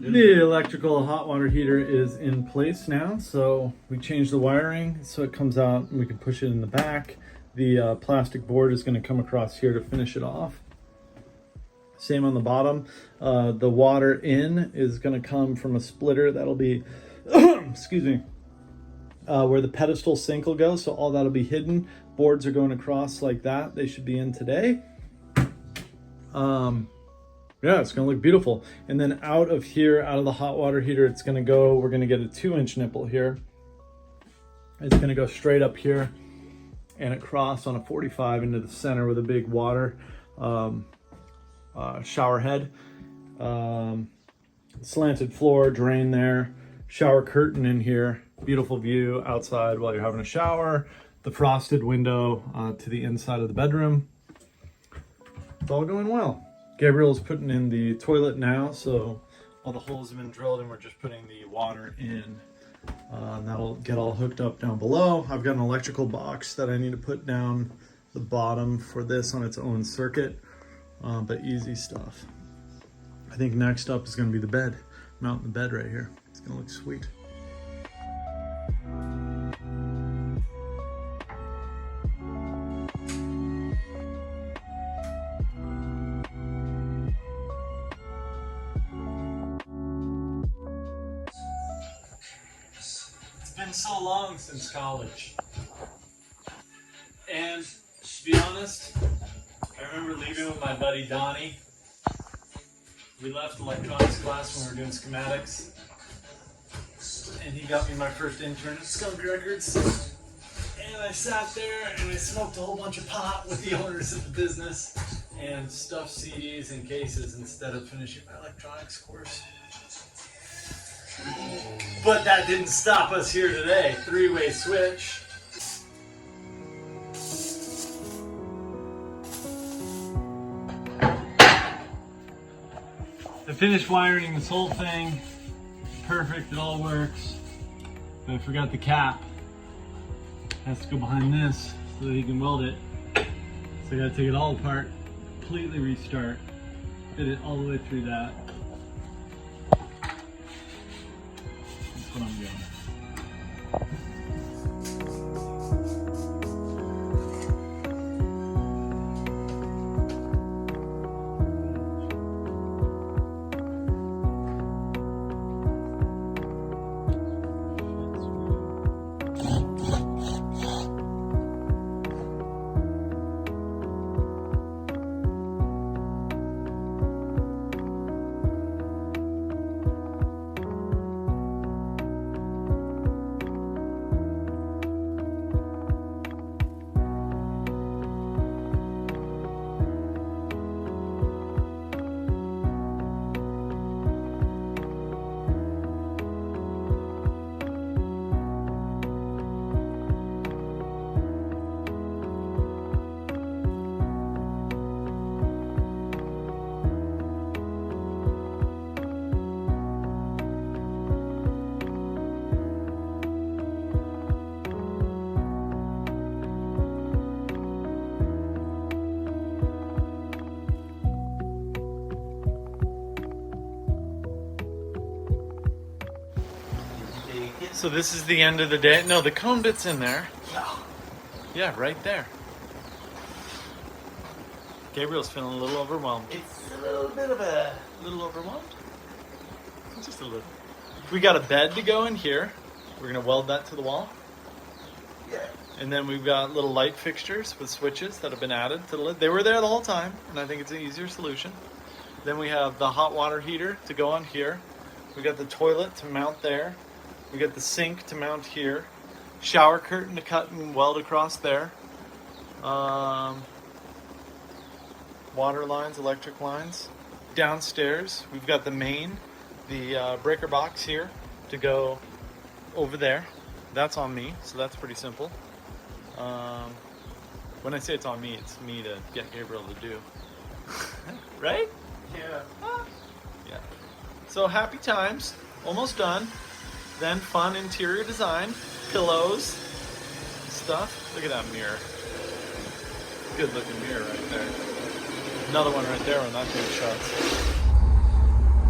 The electrical hot water heater is in place now, so we changed the wiring so it comes out and we can push it in the back. The plastic board is going to come across here to finish it off. Same on the bottom. The water in is going to come from a splitter that'll be, excuse me, where the pedestal sink will go, so all that'll be hidden. Boards are going across like that. They should be in today. Yeah, it's gonna look beautiful. And then out of here, out of the hot water heater, it's gonna go, we're gonna get a 2-inch nipple here. It's gonna go straight up here and across on a 45 into the center with a big water shower head. Slanted floor, drain there, shower curtain in here, beautiful view outside while you're having a shower, the frosted window to the inside of the bedroom. It's all going well. Gabriel's putting in the toilet now, so all the holes have been drilled and we're just putting the water in. That'll get all hooked up down below. I've got an electrical box that I need to put down the bottom for this on its own circuit, but easy stuff. I think next up is going to be the bed. Mounting the bed right here. It's going to look sweet. It's been so long since college, and to be honest, I remember leaving with my buddy Donnie. We left electronics class when we were doing schematics, and he got me my first intern at Skunk Records, and I sat there and I smoked a whole bunch of pot with the owners of the business and stuffed CDs in cases instead of finishing my electronics course. But that didn't stop us here today. 3-way switch. I finished wiring this whole thing. Perfect, it all works. But I forgot the cap. It has to go behind this so that he can weld it. So I gotta take it all apart, completely restart, fit it all the way through that. What I'm doing. So this is the end of the day. No, the cone bit's in there. Yeah, right there. Gabriel's feeling a little overwhelmed. It's a little bit of a... little overwhelmed? Just a little. We got a bed to go in here. We're gonna weld that to the wall. Yeah. And then we've got little light fixtures with switches that have been added to the lid. They were there the whole time, and I think it's an easier solution. Then we have the hot water heater to go on here. We got the toilet to mount there. We got the sink to mount here. Shower curtain to cut and weld across there. Water lines, electric lines. Downstairs, we've got the main, the breaker box here to go over there. That's on me, so that's pretty simple. When I say it's on me, it's me to get Gabriel to do. Right? Yeah. Yeah. So happy times, almost done. Then fun interior design, pillows, stuff. Look at that mirror. Good looking mirror right there. Another one right there when that thing shuts.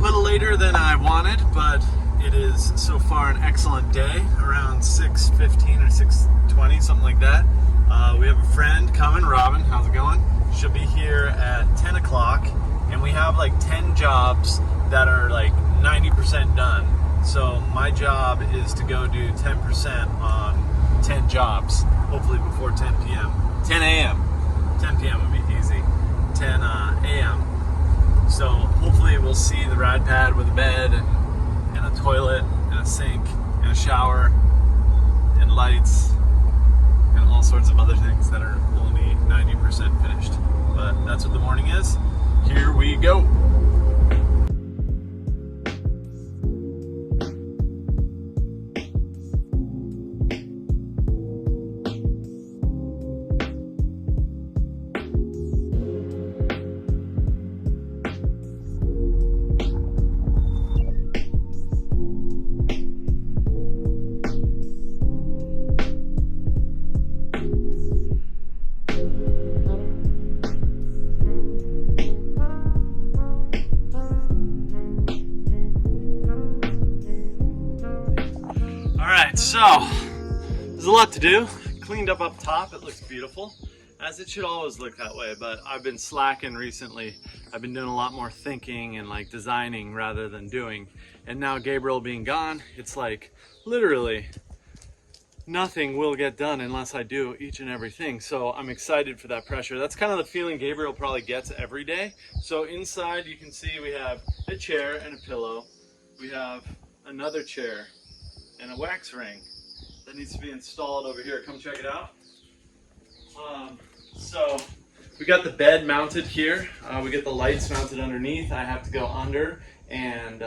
Little lady later than I wanted, but it is so far an excellent day, around 6:15 or 6:20, something like that. We have a friend coming, Robin, how's it going? She'll be here at 10 o'clock, and we have like 10 jobs that are like 90% done. So my job is to go do 10% on 10 jobs, hopefully before 10 p.m. 10 a.m. 10 p.m. would be easy. 10 a.m. So hopefully we'll see the Rad Pad with a bed and a toilet and a sink and a shower and lights and all sorts of other things that are only 90% finished. But that's what the morning is. Here we go. So, there's a lot to do. Cleaned up top, it looks beautiful, as it should always look that way, but I've been slacking recently. I've been doing a lot more thinking and like designing rather than doing. And now Gabriel being gone, it's like literally nothing will get done unless I do each and everything. So I'm excited for that pressure. That's kind of the feeling Gabriel probably gets every day. So inside you can see we have a chair and a pillow. We have another chair and a wax ring that needs to be installed over here. Come check it out. So we got the bed mounted here. We get the lights mounted underneath. I have to go under and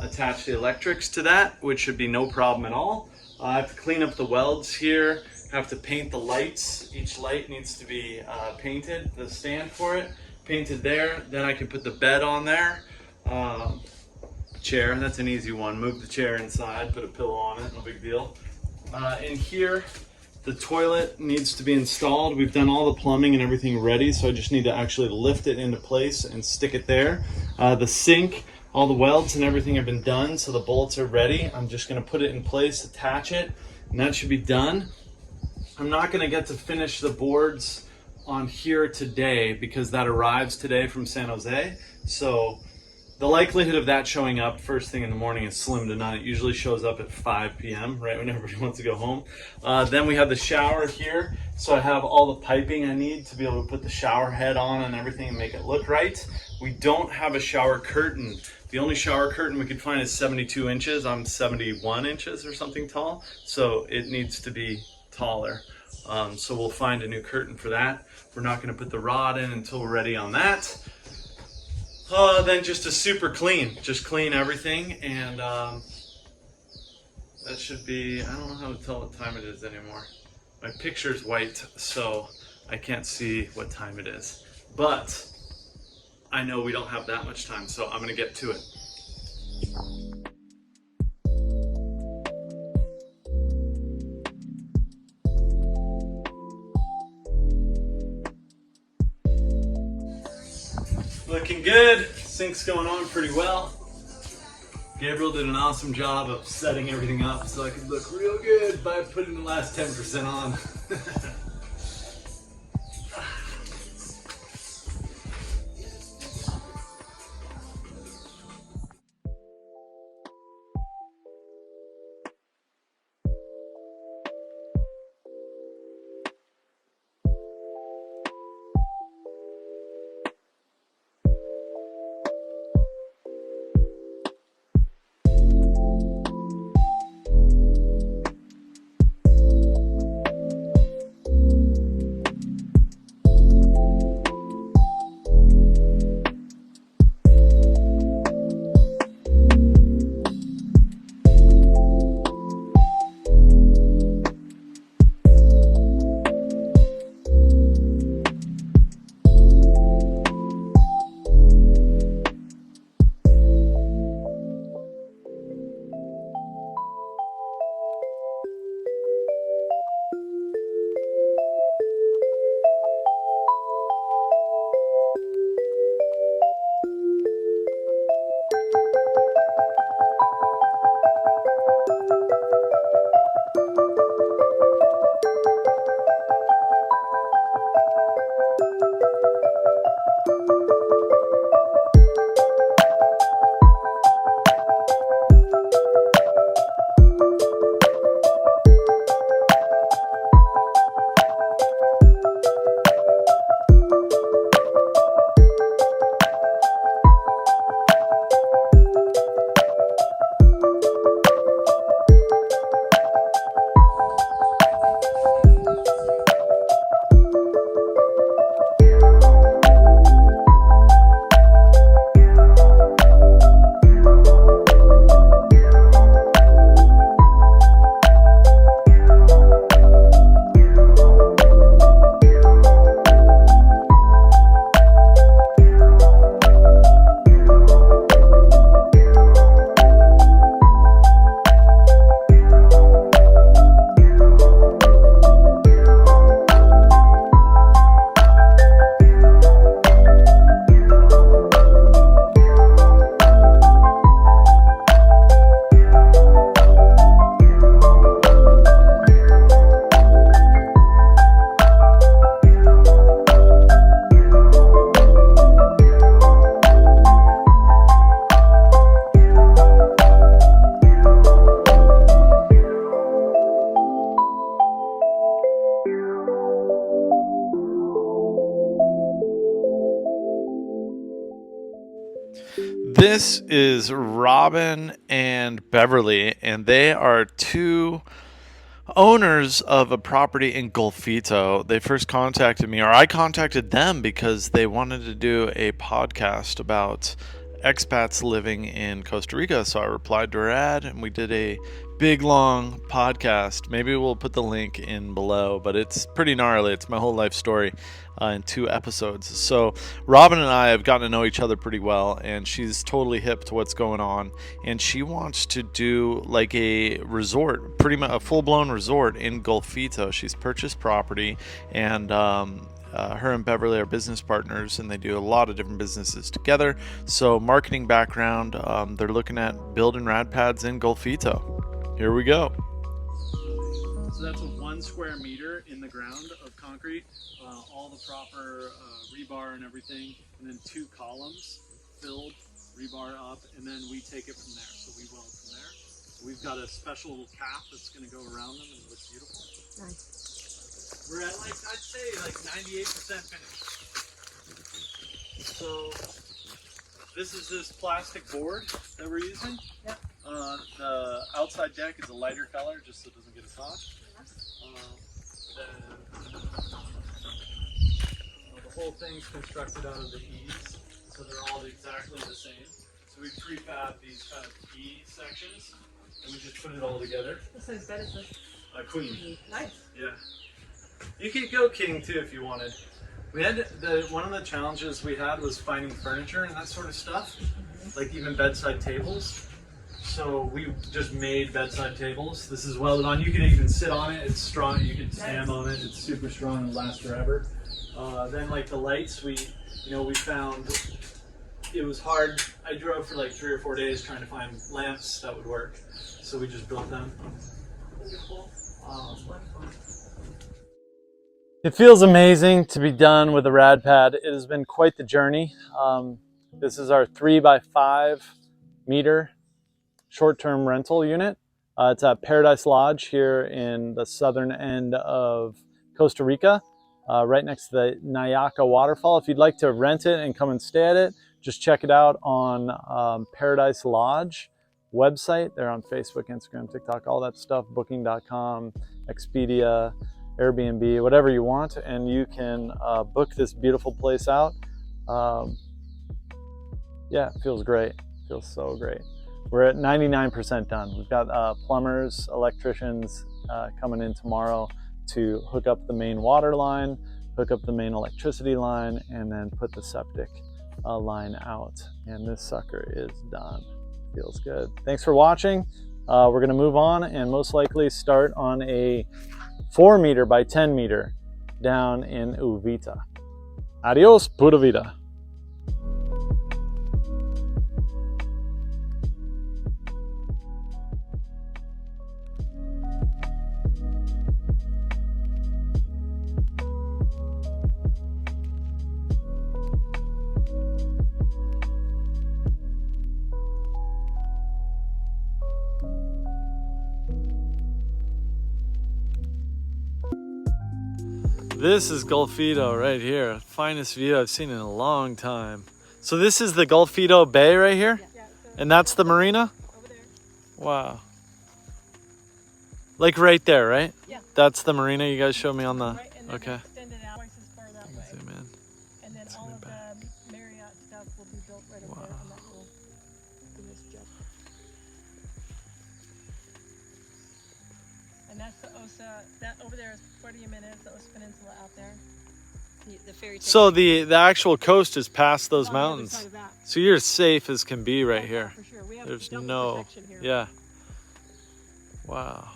attach the electrics to that, which should be no problem at all. I have to clean up the welds here. I have to paint the lights. Each light needs to be painted, the stand for it, painted there. Then I can put the bed on there. Chair, that's an easy one. Move the chair inside, put a pillow on it, no big deal. In here, the toilet needs to be installed. We've done all the plumbing and everything ready, so I just need to actually lift it into place and stick it there. The sink, all the welds and everything have been done, so the bolts are ready. I'm just gonna put it in place, attach it, and that should be done. I'm not gonna get to finish the boards on here today because that arrives today from San Jose. So the likelihood of that showing up first thing in the morning is slim to none. It usually shows up at 5 p.m., right when everybody wants to go home. Then we have the shower here. So I have all the piping I need to be able to put the shower head on and everything and make it look right. We don't have a shower curtain. The only shower curtain we could find is 72 inches. I'm 71 inches or something tall. So it needs to be taller. So we'll find a new curtain for that. We're not gonna put the rod in until we're ready on that. Then just a super clean, just clean everything, and that should be, I don't know how to tell what time it is anymore. My picture's white, so I can't see what time it is. But I know we don't have that much time, so I'm gonna get to it. Looking good. Sink's going on pretty well. Gabriel did an awesome job of setting everything up so I could look real good by putting the last 10% on. This is Robin and Beverly, and they are two owners of a property in Golfito. They first contacted me, or I contacted them, because they wanted to do a podcast about expats living in Costa Rica. So I replied to Rad, and we did a big long podcast. Maybe we'll put the link in below, but it's pretty gnarly. It's my whole life story in 2 episodes. So Robin and I have gotten to know each other pretty well, and she's totally hip to what's going on, and she wants to do like a resort, pretty much a full-blown resort in Golfito. She's purchased property, and her and Beverly are business partners, and they do a lot of different businesses together. So marketing background, they're looking at building Rad Pads in Golfito. Here we go. So that's a 1 square meter in the ground of concrete, all the proper rebar and everything, and then 2 columns filled, rebar up, and then we take it from there. So we weld from there. So we've got a special cap that's going to go around them, and it looks beautiful. Nice. We're at, like, I'd say like 98% finished. So this is this plastic board that we're using. Yep. The outside deck is a lighter color, just so it doesn't get as hot. The whole thing's constructed out of the E's, so they're all exactly the same. So we prefab these kind of E sections, and we just put it all together. What size bed is this? A queen. Nice. Yeah. You could go king too if you wanted. We had one of the challenges we had was finding furniture and that sort of stuff, like even bedside tables. So we just made bedside tables. This is welded on. You can even sit on it. It's strong. You can stand on it. It's super strong and lasts forever. Then like the lights, we found it was hard. I drove for like 3 or 4 days trying to find lamps that would work. So we just built them. It feels amazing to be done with the Rad Pad. It has been quite the journey. This is our 3x5 meter short-term rental unit. It's at Paradise Lodge here in the southern end of Costa Rica, right next to the Nayaka waterfall. If you'd like to rent it and come and stay at it, just check it out on Paradise Lodge website. They're on Facebook, Instagram, TikTok, all that stuff, booking.com, Expedia, Airbnb, whatever you want, and you can book this beautiful place out. Yeah, it feels great. It feels so great. We're at 99% done. We've got plumbers, electricians coming in tomorrow to hook up the main water line, hook up the main electricity line, and then put the septic line out. And this sucker is done. Feels good. Thanks for watching. We're gonna move on and most likely start on a 4 meter by 10 meter down in Uvita. Adios, pura vida. This is Golfito right here. Finest view I've seen in a long time. So this is the Golfito Bay right here? Yeah. And that's the marina? Over there. Wow. Like right there, right? Yeah. That's the marina you guys showed me on the... Right, and then Okay. extend it out twice as far that way. Zoom in. And then all of back. the Marriott stuff will be built right over there on that little strip. And that's the Osa. That over there is Puerto Jimenez, the Osa Peninsula out there. The ferry. So the actual coast is past those on the other mountains. side of that. So you're as safe as can be right Yeah, here. For sure. We have There's double no... protection here. Yeah. Wow.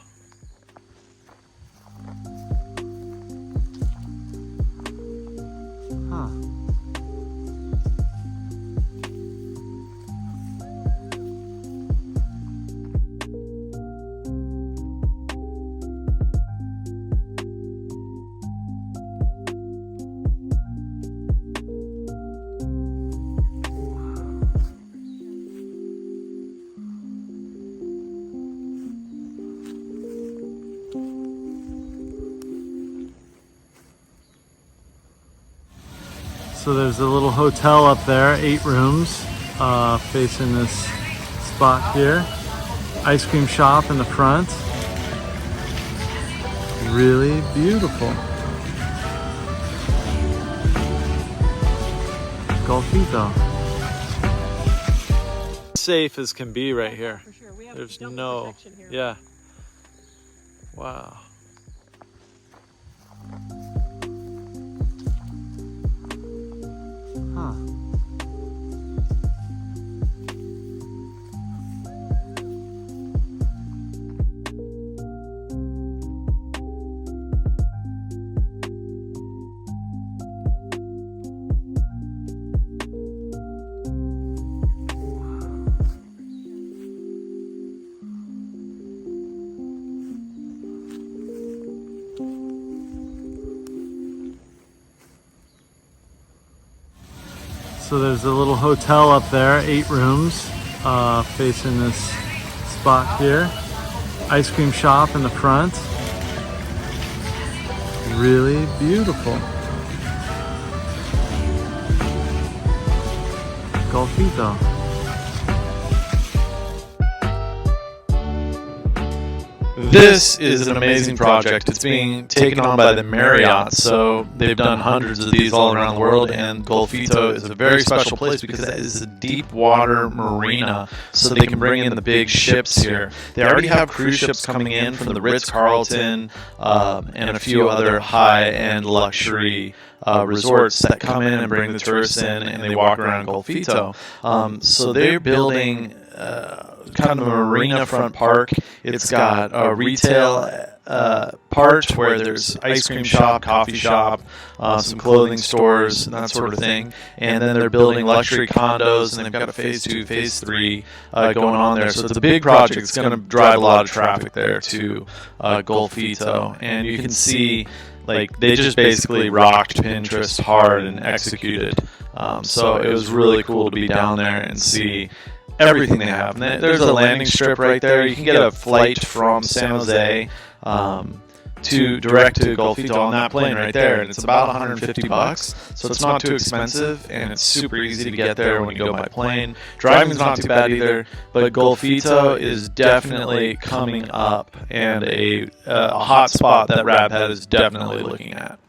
Huh. So there's a little hotel up there, 8 rooms. facing this spot here. Ice cream shop in the front. Really beautiful. Golfito. Safe as can be right here. For sure. We have There's double no, protection here. yeah. Wow. Huh. So there's a little hotel up there, 8 rooms, facing this spot here. Ice cream shop in the front. Really beautiful. Golfito. This is an amazing project. It's being taken on by the Marriott, so they've done hundreds of these all around the world, and Golfito is a very special place because it is a deep water marina, so they can bring in the big ships here. They already have cruise ships coming in from the Ritz-Carlton and a few other high-end luxury resorts that come in and bring the tourists in, and they walk around Golfito. So they're building kind of a marina front park. It's got a retail part where there's ice cream shop, coffee shop, some clothing stores, and that sort of thing. And then they're building luxury condos, and they've got a phase 2, phase 3 going on there. So it's a big project. It's going to drive a lot of traffic there to Golfito. And you can see, like, they just basically rocked Pinterest hard and executed. So it was really cool to be down there and see everything they have. And there's a landing strip right there. You can get a flight from San Jose to direct to Golfito on that plane right there, and it's about $150, so it's not too expensive, and it's super easy to get there when you go by plane. Driving's not too bad either, but Golfito is definitely coming up, and a hot spot that Rad Pad is definitely looking at.